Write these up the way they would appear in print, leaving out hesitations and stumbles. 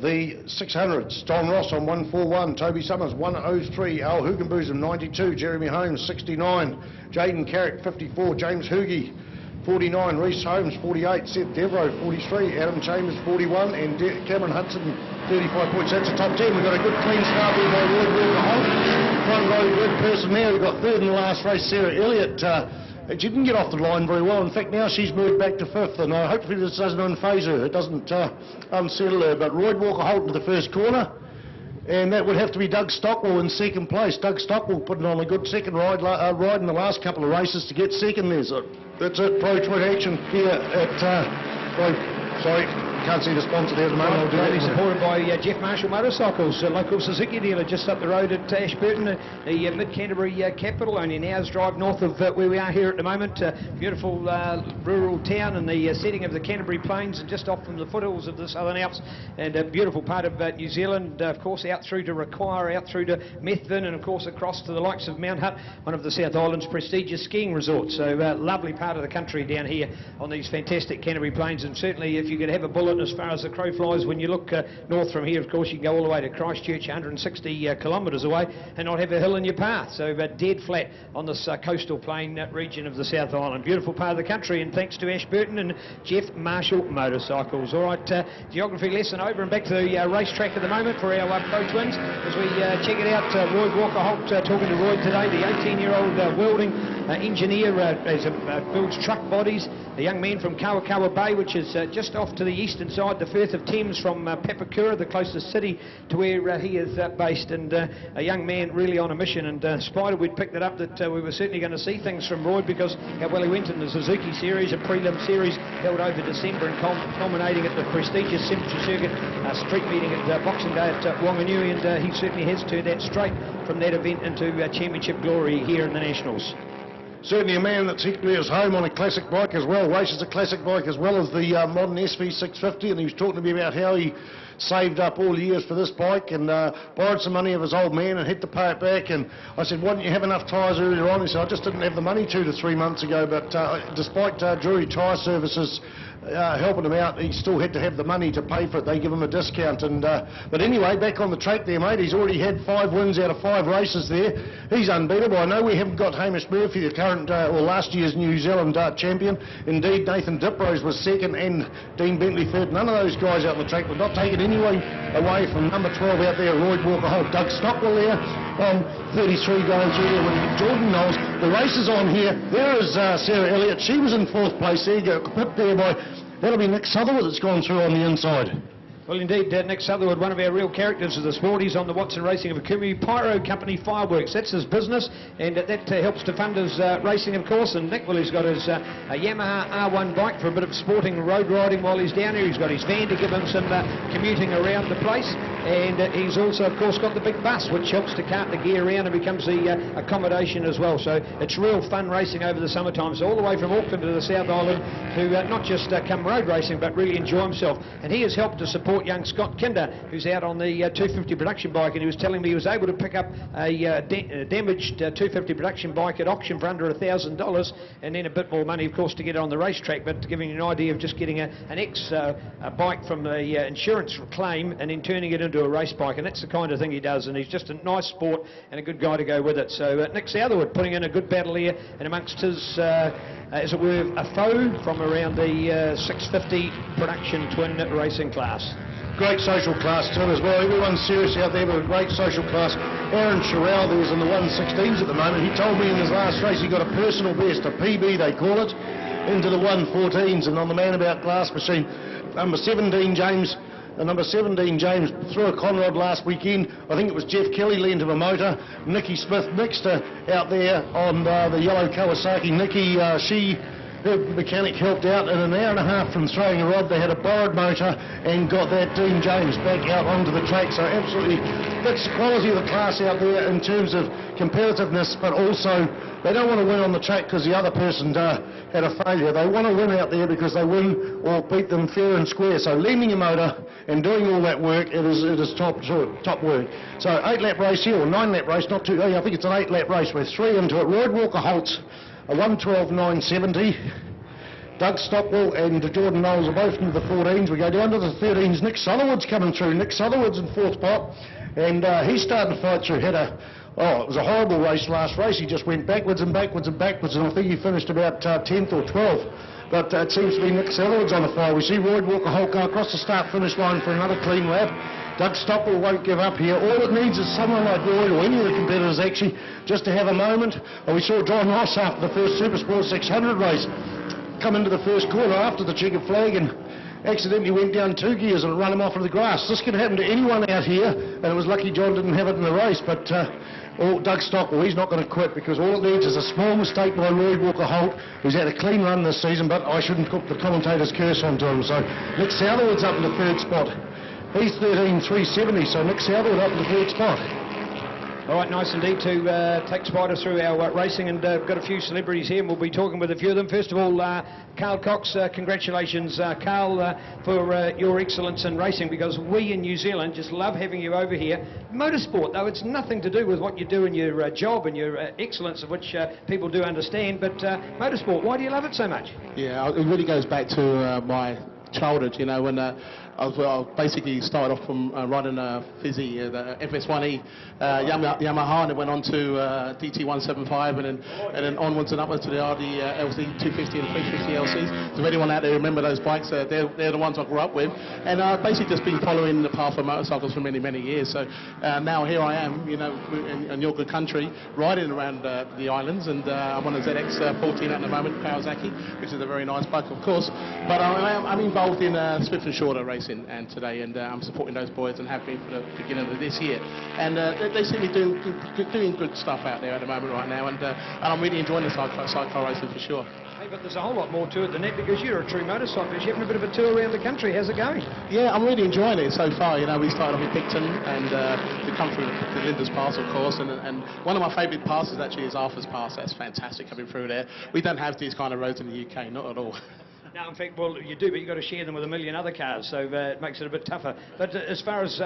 the 600s. Don Ross on 141, Toby Summers 103, Al Hugenboosum 92, Jeremy Holmes 69, Jaden Carrick 54, James Hoogie 49, Reece Holmes 48, Seth Devereaux 43, Adam Chambers 41, and Cameron Hudson 35 points. That's the top 10. We've got a good clean start there by Roy Walker Holt. Front row good person there. We've got third in the last race, Sarah Elliott. She didn't get off the line very well. In fact, now she's moved back to fifth, and hopefully this doesn't unfaze her. It doesn't unsettle her. But Roy Walker Holt into the first corner, and that would have to be Doug Stockwell in second place. Doug Stockwell putting on a good second ride in the last couple of races to get second there. So that's it. ProTwinsR action here at sorry. Can't see the sponsor there at the moment. Proudly supported by Jeff Marshall Motorcycles, a local Suzuki dealer just up the road at Ashburton, the mid-Canterbury capital, only an hour's drive north of where we are here at the moment. Beautiful rural town in the setting of the Canterbury Plains and just off from the foothills of the Southern Alps, and a beautiful part of New Zealand, of course, out through to Raquire, out through to Methven, and of course across to the likes of Mount Hutt, one of the South Island's prestigious skiing resorts. So lovely part of the country down here on these fantastic Canterbury Plains, and certainly if you could have a bullet as far as the crow flies, when you look north from here, of course, you can go all the way to Christchurch, 160 kilometres away, and not have a hill in your path. So dead flat on this coastal plain region of the South Island. Beautiful part of the country, and thanks to Ashburton and Jeff Marshall Motorcycles. All right, geography lesson over and back to the racetrack at the moment for our Pro Twins as we check it out. Roy Walker Holt talking to Roy today, the 18-year-old welding engineer, builds truck bodies, a young man from Kawakawa Bay, which is just off to the eastern side, the Firth of Thames from Papakura, the closest city to where he is based, and a young man really on a mission. And Spider, we'd picked it up that we were certainly going to see things from Roy because how well he went in the Suzuki Series, a prelim series held over December and culminating at the prestigious Cemetery Circuit street meeting at Boxing Day at Wanganui, and he certainly has turned that straight from that event into championship glory here in the Nationals. Certainly a man that's equally as home on a classic bike as well, races a classic bike as well as the modern SV650, and he was talking to me about how he saved up all the years for this bike and borrowed some money of his old man and had to pay it back. And I said, why didn't you have enough tyres earlier on? He said, I just didn't have the money 2 to 3 months ago, but despite Drury Tyre Services helping him out, he still had to have the money to pay for it. They give him a discount. And but anyway, back on the track there, mate, he's already had 5 wins out of 5 races there. He's unbeatable. I know we haven't got Hamish Murphy, the current or last year's New Zealand champion. Indeed, Nathan Diprose was second and Dean Bentley third. None of those guys out on the track would not take it anyway away from number 12 out there, Roy Walker Holt. Doug Stockwell there on 33 going through there with Jordan Knowles. The race is on here. There is Sarah Elliott. She was in 4th place. There you go, pipped there by, that'll be Nick Sutherland that's gone through on the inside. Well, indeed, Nick Sutherland, one of our real characters of the sport. He's on the Watson Racing of Akumi Pyro Company Fireworks. That's his business, and that helps to fund his racing, of course. And Nick, well, he's got his a Yamaha R1 bike for a bit of sporting road riding while he's down here. He's got his van to give him some commuting around the place. And he's also, of course, got the big bus, which helps to cart the gear around and becomes the accommodation as well. So it's real fun racing over the summertime. So all the way from Auckland to the South Island to not just come road racing, but really enjoy himself. And he has helped to support young Scott Kinder, who's out on the 250 production bike, and he was telling me he was able to pick up a damaged 250 production bike at auction for under $1,000, and then a bit more money, of course, to get it on the racetrack. But to give you an idea of just getting an ex-bike from the insurance claim and then turning it into a race bike, and that's the kind of thing he does, and he's just a nice sport and a good guy to go with it. So Nick Southwood putting in a good battle here, and amongst his as it were, a foe from around the 650 production twin racing class. Great social class too as well. Everyone's serious out there, but a great social class. Aaron Sherrell there's in the 116s at the moment. He told me in his last race he got a personal best, a PB they call it, into the 114s, and on the Man About Glass machine, number 17 James threw a Conrod last weekend. I think it was Jeff Kelly lent him a motor. Nikki Smith next to out there on the yellow Kawasaki. Nikki, her mechanic helped out in an hour and a half from throwing a rod. They had a borrowed motor and got that Dean James back out onto the track. So absolutely, that's the quality of the class out there in terms of competitiveness, but also they don't want to win on the track because the other person had a failure. They want to win out there because they win or beat them fair and square. So lending a motor and doing all that work, it is top work. So 8-lap race here, or 9-lap race, not too, I think it's an 8-lap race. We're 3 into it. Roy Walker Holt's a 112.970. Doug Stockwell and Jordan Knowles are both into the 14s. We go down to the 13s. Nick Sutherwood's coming through. Nick Sutherwood's in 4th spot, and he's starting to fight through. It was a horrible race last race. He just went backwards and backwards and backwards, and I think he finished about 10th or 12th. But it seems to be Nick Sutherwood's on the fire. We see Royd Walker-Holt go across the start-finish line for another clean lap. Doug Stockwell won't give up here. All it needs is someone like Royd or any of the competitors actually just to have a moment. And we saw John Ross after the first Supersport 600 race come into the first corner after the checkered flag and accidentally went down 2 gears and run him off into the grass. This could happen to anyone out here, and it was lucky John didn't have it in the race. But Doug Stockwell, he's not going to quit, because all it needs is a small mistake by Royd Walker-Holt, who's had a clean run this season, but I shouldn't put the commentator's curse onto him. So Nick Southwood's up in the 3rd spot. He's 13.370, so Nick Southwood up in the 3rd spot. All right, nice indeed to take Spider through our racing, and got a few celebrities here, and we'll be talking with a few of them. First of all, Carl Cox, congratulations, Carl, for your excellence in racing, because we in New Zealand just love having you over here. Motorsport, though, it's nothing to do with what you do in your job and your excellence, of which people do understand, but motorsport, why do you love it so much? Yeah, it really goes back to my childhood, you know, when I basically started off from riding a Fizzy, the FS1E Yamaha, and it went on to DT175, and then onwards and upwards to the RD LC 250 and 350 LCs. So if anyone out there remember those bikes, they're the ones I grew up with, and I've basically just been following the path of motorcycles for many, many years. So now here I am, you know, in your good country, riding around the islands, and I'm on a ZX14 at the moment, Kawasaki, which is a very nice bike, of course. But I'm involved in Swift and Shorter racing and today, and I'm supporting those boys and have been for the beginning of this year. And they seem to be doing good stuff out there at the moment right now, and I'm really enjoying the cycle racing for sure. Hey, but there's a whole lot more to it than that, because you're a true motorcyclist. You're having a bit of a tour around the country. How's it going? Yeah, I'm really enjoying it so far. You know, we started off in Picton, and we come through the Linda's Pass, of course, and one of my favourite passes actually is Arthur's Pass. That's fantastic coming through there. We don't have these kind of roads in the UK, not at all. No, in fact, well, you do, but you've got to share them with a million other cars, so it makes it a bit tougher. But as far as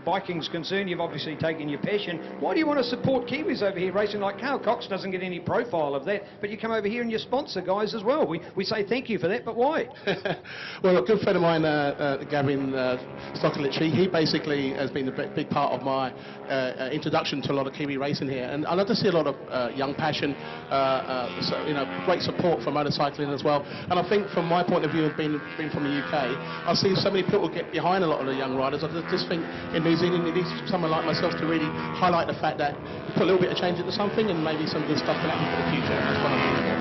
biking's concerned, you've obviously taken your passion. Why do you want to support Kiwis over here racing? Like Carl Cox doesn't get any profile of that, but you come over here and you sponsor guys as well. We say thank you for that, but why? Well, a good friend of mine, Gavin Stocklitchy, he basically has been a big part of my introduction to a lot of Kiwi racing here, and I love to see a lot of young passion, you know, great support for motorcycling as well. And I think from my point of view, being from the UK, I've seen so many people get behind a lot of the young riders. I just think in New Zealand it needs someone like myself to really highlight the fact that put a little bit of change into something, and maybe some good stuff can happen for the future. That's what I'm looking for.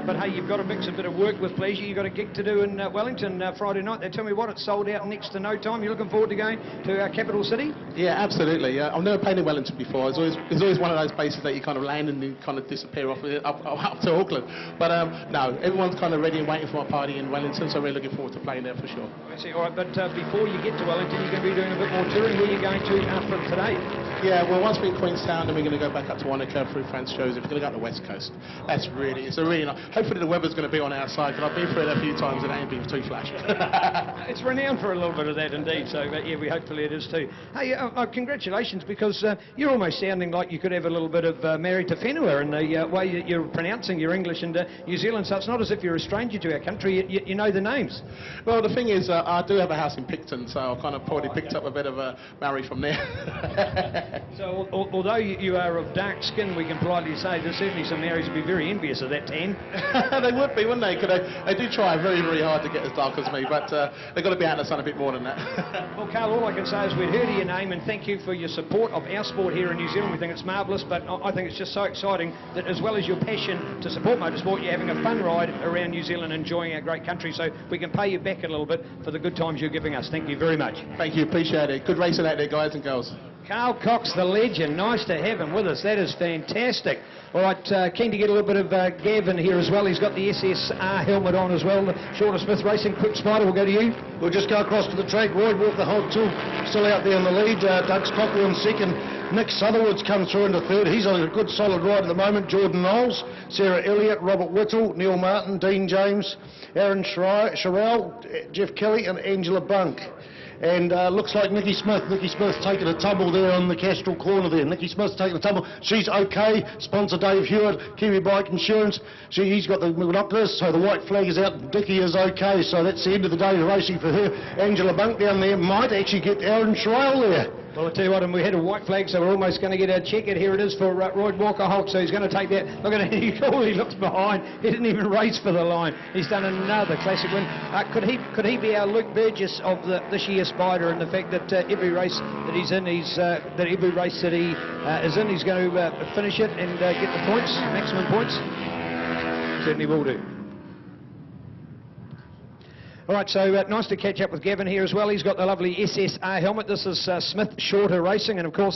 But hey, you've got to mix a bit of work with pleasure. You've got a gig to do in Wellington Friday night. They tell me what, it's sold out next to no time. You're looking forward to going to our capital city? Yeah, absolutely. I've never played in Wellington before. It's always one of those places that you kind of land and you kind of disappear off up to Auckland. But no, everyone's kind of ready and waiting for my party in Wellington, so we're looking forward to playing there for sure. I see. All right, but before you get to Wellington, you're going to be doing a bit more touring. Where are you going to after today? Yeah, well, once we're in Queenstown, then we're going to go back up to Wanaka through Franz Joseph. We're going to go up the West Coast. It's a really nice. Hopefully the weather's going to be on our side, because I've been through it a few times and it ain't been too flash. It's renowned for a little bit of that indeed, so yeah, hopefully it is too. Hey, congratulations, because you're almost sounding like you could have a little bit of Married to Whenua in the way that you're pronouncing your English in New Zealand, so it's not as if you're a stranger to our country. You know the names. Well, the thing is, I do have a house in Picton, so I've kind of probably picked up a bit of a Maori from there. So although you are of dark skin, we can politely say there's certainly some Maoris would be very envious of that tan. They would be, wouldn't they? Because they do try very, very hard to get as dark as me, but they've got to be out in the sun a bit more than that. Well, Carl, all I can say is we'd heard of your name, and thank you for your support of our sport here in New Zealand. We think it's marvellous, but I think it's just so exciting that as well as your passion to support motorsport, you're having a fun ride around New Zealand, enjoying our great country, so we can pay you back a little bit for the good times you're giving us. Thank you very much. Thank you, appreciate it. Good racing out there, guys and girls. Carl Cox, the legend. Nice to have him with us. That is fantastic. All right, keen to get a little bit of Gavin here as well. He's got the SSR helmet on as well. Shorter Smith Racing. Quick Spider, we'll go to you. We'll just go across to the track. Royd Walker-Holt still out there in the lead. Doug Stockwell in second. Nick Sutherwood's come through into third. He's on a good solid ride at the moment. Jordan Knowles, Sarah Elliott, Robert Whittle, Neil Martin, Dean James, Aaron Sherrell, Jeff Kelly and Angela Bunk. and looks like Nikki Smith's taking a tumble there on the Castrol corner there. Nikki Smith's taking a tumble. She's okay. Sponsor Dave Hewitt, Kiwi Bike Insurance. He's got the binoculars, so the white flag is out. Dickie is okay, so that's the end of the day's racing for her. Angela Bunk down there might actually get Aaron Trail there. Well, I'll tell you what, and we had a white flag, so we're almost going to get our check. And here it is for Royd Walker-Holt, so he's going to take that. Look at it, he looks behind. He didn't even race for the line. He's done another classic win. Could he be our Luke Burgess of this year's Spider, and the fact that every race that he's in, that every race that he is in, he's going to finish it and get the points, maximum points? Certainly will do. All right, so nice to catch up with Gavin here as well. He's got the lovely SSR helmet. This is Smith Shorter Racing, and of course